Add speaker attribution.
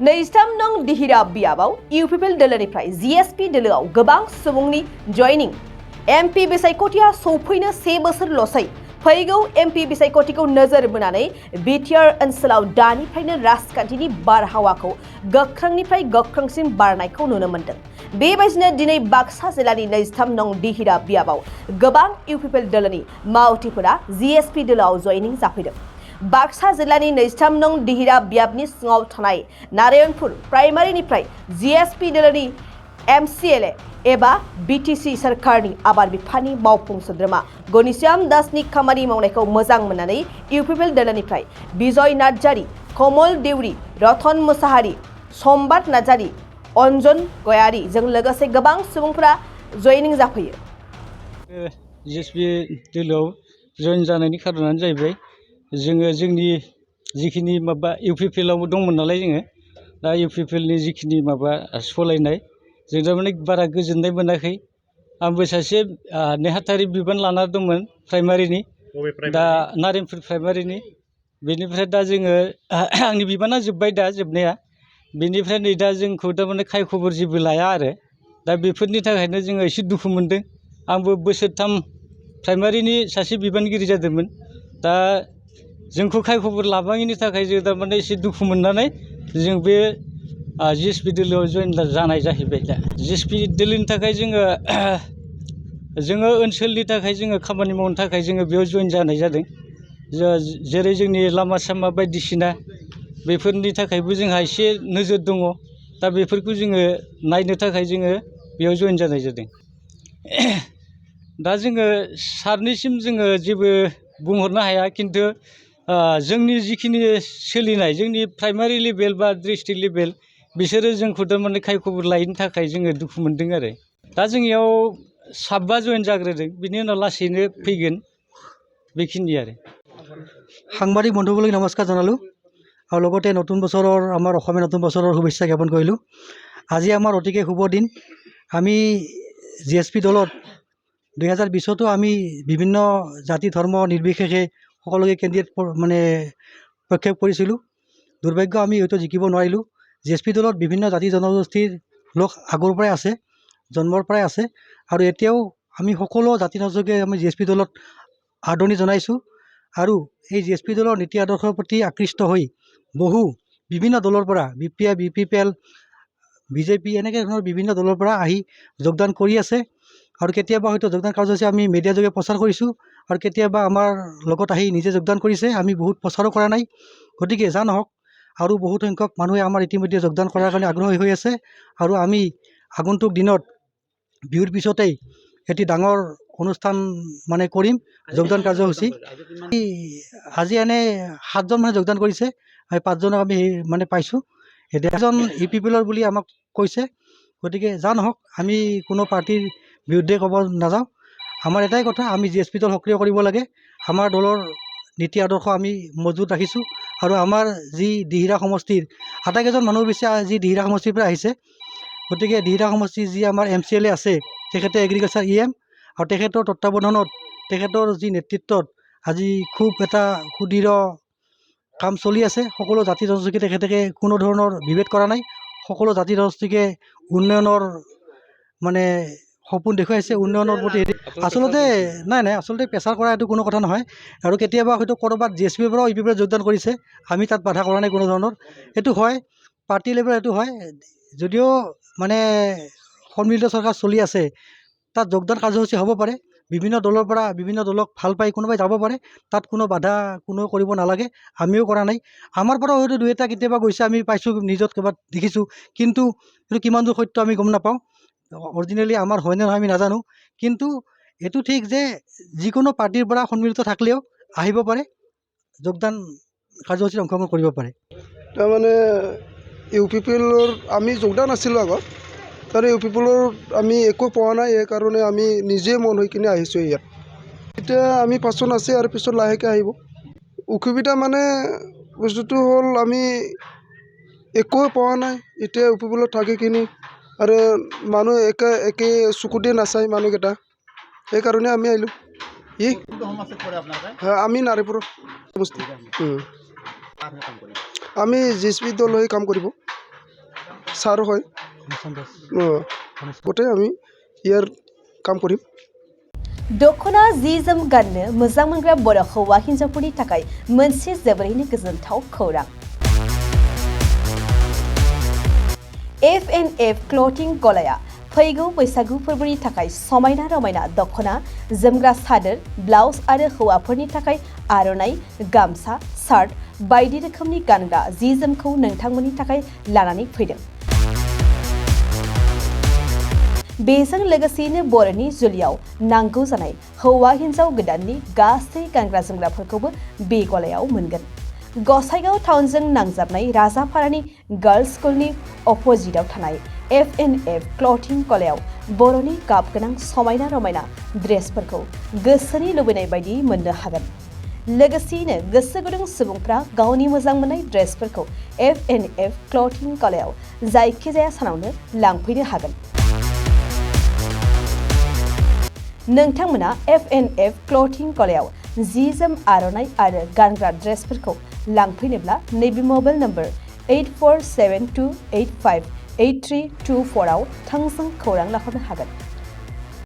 Speaker 1: नैजिथाम नं दिहिरा बियाबाव इउपिपिएल दोलोनिफ्राय जिएसपि दोलोआव गोबां सुबुंनि जयनिं एमपि बिसायख'थिया सौफैनो 1 बोसोरल'सै फैगौ एमपि बिसायख'थिखौ नोजोर बोनानै बिटिआर ओनसोलाव दानिफ्रायनो राजखान्थिनि बारहावाखौ गोख्रोंनिफ्राय गोख्रोंसिन बारनायखौ नुनो मोन्दों। बेबायदिनो दिनै बाक्सा जिल्लानि 23 नं दिहिरा बियाबाव गोबां इउपिपिएल दोलोनि मावथिफोरा जिएसपि दोलोआव जयनिं जाफैदों। बाक्सा जिल्लानि 23 नं दिहिरा बियाबनि सिङाव थानाय नारायणपुर प्राइमारिनिफ्राय जिएसपि दोलोनि एमसिएलए एबा बिटिसि सरकारनि आबाद बिफाननि मावफुं सोद्रोमा गणेश्याम दासनि खामानि मावनायखौ मोजां मोननानै इउपिपिएल दोलोनिफ्राय बिजय नार्जारी, कमल देउरी, रतन मुसाहारी, सम्बाद नार्जारी, अन्जन गयारीजों लोगोसे गोबां सुबुंफोरा जयनिं जाफैयो।
Speaker 2: जिएसपि दोलोआव जयेन जानायनि खारनानो जाहैबाय जोङो जोंनि जिखिनि माबा इउपिपिएलआव दंमोन नालाय जोङो दा इउपिपिएलनि जिखिनि माबा सलायनाय जों थारमाने बारा गोजोननाय मोनाखै। आंबो सासे नेहाथारि बिबान लाना दंमोन प्राइमारिनि, दा नारेंपुर प्राइमारिनि। बेनिफ्राय दा जोङो आंनि बिबाना जोब्बाय दा जोबनाया। बेनिफ्राय नै दा जोंखौ थारमाने खाय खबर जेबो लाया आरो दा बेफोरनि थाखायनो जोङो एसे दुखु मोनदों। आंबो बोसोरथाम प्राइमारिनि सासे बिबानगिरि जादोंमोन। दा जोंखौ खाय खबर लाबाङैनि थाखाय जों थारमाने एसे दुखु मोननानै जों बे जिएसपि दोलोआव जयेन जानाय जाहैबाय। दा जिएसपि दोलोनि थाखाय जोङो ओनसोलनि थाखाय जोङो खामानि मावनो थाखाय जोङो बेयाव जयेन जानाय जादों। जेरै जोंनि लामा सामा बायदिसिना बेफोरनि थाखायबो जोंहा एसे नोजोर दङ। दा बेफोरखौ जोङो नायनो थाखाय जोङो बेयाव जयेन जानाय जादों। दा जोङो सारनिसिम जोङो जेबो बुंहरनो हाया, खिन्थु जोंनि जिखिनि सोलिनाय जोंनि प्राइमारि लेभेल बा डिस्ट्रिक्ट लेभेल बिसोरो जोंखौ थारमाने खाय खबर लायैनि थाखाय जोङो दुखु मोनदों आरो। दा जोंनियाव 7 जयेन जाग्रोदों, बिनि उनाव लासैनो फैगोन बेखिनि आरो।
Speaker 3: সাংবাদিক বন্ধুসকলক নমস্কাৰ জনালোঁ আৰু লগতে নতুন বছৰৰ আমাৰ অসমীয়া নতুন বছৰৰ শুভেচ্ছা জ্ঞাপন কৰিলোঁ। আজি আমাৰ অতিকে শুভ দিন। আমি জিএছপি দলত 2020তো আমি বিভিন্ন জাতি ধৰ্ম নিৰ্বিশেষে সকলোকে কেণ্ডিডেট মানে প্ৰক্ষেপ কৰিছিলোঁ। দুৰ্ভাগ্য আমি হয়তো জিকিব নোৱাৰিলোঁ। জিএছপি দলত বিভিন্ন জাতি জনগোষ্ঠীৰ লোক আগৰ পৰাই আছে, জন্মৰ পৰাই আছে, আৰু এতিয়াও আমি সকলো জাতি জনগোষ্ঠীকে আমি জিএছপি দলত আদৰণি জনাইছোঁ। আৰু এই জিএছপি দলৰ নীতি আদৰ্শৰ প্ৰতি আকৃষ্ট হৈ বহু বিভিন্ন দলৰ পৰা বিপিএল, বিজেপি এনেকৈ ধৰণৰ বিভিন্ন দলৰ পৰা আহি যোগদান কৰি আছে। আৰু কেতিয়াবা হয়তো যোগদান কাৰ্যসূচী আমি মিডিয়াৰ যোগে প্ৰচাৰ কৰিছোঁ, আৰু কেতিয়াবা আমাৰ লগত আহি নিজে যোগদান কৰিছে। আমি বহুত প্ৰচাৰো কৰা নাই। গতিকে যা নহওক, আৰু বহুত সংখ্যক মানুহে আমাৰ ইতিমধ্যে যোগদান কৰাৰ কাৰণে আগ্ৰহী হৈ আছে। আৰু আমি আগন্তুক দিনত বিহুৰ পিছতেই এটি ডাঙৰ অনুষ্ঠান মানে কৰিম যোগদান কাৰ্যসূচী। আজি এনে 7জন মানুহে যোগদান কৰিছে, আমি 5জনক আমি মানে পাইছোঁ। এতিয়া এজন ইউপিপিএলৰ বুলি আমাক কৈছে। গতিকে যা নহওক, আমি কোনো পাৰ্টিৰ বিৰুদ্ধে ক'ব নাযাওঁ। আমাৰ এটাই কথা, আমি জিএছপি দল সক্ৰিয় কৰিব লাগে। আমাৰ দলৰ নীতি আদৰ্শ আমি মজবুত ৰাখিছোঁ। আৰু আমাৰ যি দিহিৰা সমষ্টিৰ আটাইকেইজন মানুহ পিছে যি দিহিৰা সমষ্টিৰ পৰা আহিছে, গতিকে দিহিৰা সমষ্টিৰ যি আমাৰ এমচিএলএ আছে, তেখেতে এগ্ৰিকালচাৰ EM, আৰু তেখেতৰ তত্ত্বাৱধানত তেখেতৰ যি নেতৃত্বত আজি খুব এটা সুদৃঢ় কাম চলি আছে। সকলো জাতি জনগোষ্ঠীকে তেখেতে কোনো ধৰণৰ বিভেদ কৰা নাই। সকলো জাতি জনগোষ্ঠীকে উন্নয়নৰ মানে সপোন দেখুৱাইছে, উন্নয়নৰ প্ৰতি। আচলতে আচলতে প্ৰেচাৰ কৰা এইটো কোনো কথা নহয়। আৰু কেতিয়াবা হয়তো ক'ৰবাত জিএছপিৰ পৰাও ইউপিপিএলত যোগদান কৰিছে, আমি তাত বাধা কৰা নাই কোনো ধৰণৰ। এইটো হয়, পাৰ্টি লেভেলত এইটো হয়। যদিও মানে সন্মিলিত চৰকাৰ চলি আছে, তাত যোগদান কাৰ্যসূচী হ'ব পাৰে। বিভিন্ন দলৰ পৰা বিভিন্ন দলক ভাল পাই কোনোবাই যাব পাৰে, তাত কোনো বাধা কোনেও কৰিব নালাগে। আমিও কৰা নাই। আমাৰ পৰাও হয়তো 2-এটা কেতিয়াবা গৈছে, আমি পাইছোঁ, নিজত ক'ৰবাত দেখিছোঁ। কিন্তু এইটো কিমান দূৰ সত্য আমি গম নাপাওঁ। অৰিজিনেলি আমাৰ হয়নে নহয় আমি নাজানো। কিন্তু এইটো ঠিক যে যিকোনো পাৰ্টিৰ পৰা সন্মিলিত থাকিলেও আহিব পাৰে, যোগদান কাৰ্যসূচীত অংশগ্ৰহণ কৰিব পাৰে।
Speaker 4: তাৰমানে ইউপিপিএলৰ আমি যোগদান আছিলোঁ আগত, তাৰ ইউপিপিএলৰ আমি একো পোৱা নাই। সেইকাৰণে আমি নিজে মন হৈ কিনে আহিছোঁ ইয়াত। এতিয়া আমি 5জন আছে আৰু পিছত লাহেকৈ আহিব। অসুবিধা মানে বস্তুটো হ'ল আমি একোৱে পোৱা নাই এতিয়া ইউপিপিএলত থাকি কিনি, আৰু মানুহ একে চকুতে নাচায় মানুহকেইটা। সেইকাৰণে আমি আহিলোঁ। আমি নাৰীপুৰৰ বস্তু আমি জিএছপি দল হৈ কাম কৰিব। ছাৰ হয় গোটেই আমি ইয়াৰ কাম কৰিম
Speaker 1: दख'ना जि जोम गाननो मोजां मोनग्रा बर' हौवा हिन्जावफोरनि थाखाय मोनसे जोबोरैनो गोजोनथाव खौरां F&F क्लथिं गलाया फैगौ बैसागु फोरबोनि थाखाय समायना रमायना दख'ना जोमग्रा सादोर ब्लाउज आरो हौवाफोरनि थाखाय आर'नाइ गामसा शार्ट बायदि रोखोमनि गानग्रा जि जोमखौ नोंथांमोननि थाखाय लानानै फैदों बेजों लोगोसेनो बर'नि जुलियाव नांगौ जानाय हौवा हिन्जाव गोदाननि गासै गानग्रा जोमग्राफोरखौबो बे गलायाव मोनगोन गसाइगाव टाउनजों नांजाबनाय राजापारानि गार्लस स्कुलनि अपोजिटआव थानाय F&F क्लथिं गलायाव बर'नि गाब गोनां समायना रमायना ड्रेसफोरखौ गोसोनि लुबैनाय बायदि मोननो हागोन लोगोसेयैनो गोसो गुदुं सुबुंफ्रा गावनि मोजां मोननाय ड्रेसफोरखौ F&F क्लथिं गलायाव जायखिजाया सानावनो लांफैनो हागोन नोंथांमोना F&F क्लथिं गलायाव जि जोम आर'नाइ आरो गानग्रा ड्रेसफोरखौ लांफैनोब्ला नैबे मबाइल नम्बर 8472858324 आव थोंजों खौरां लाहरनो हागोन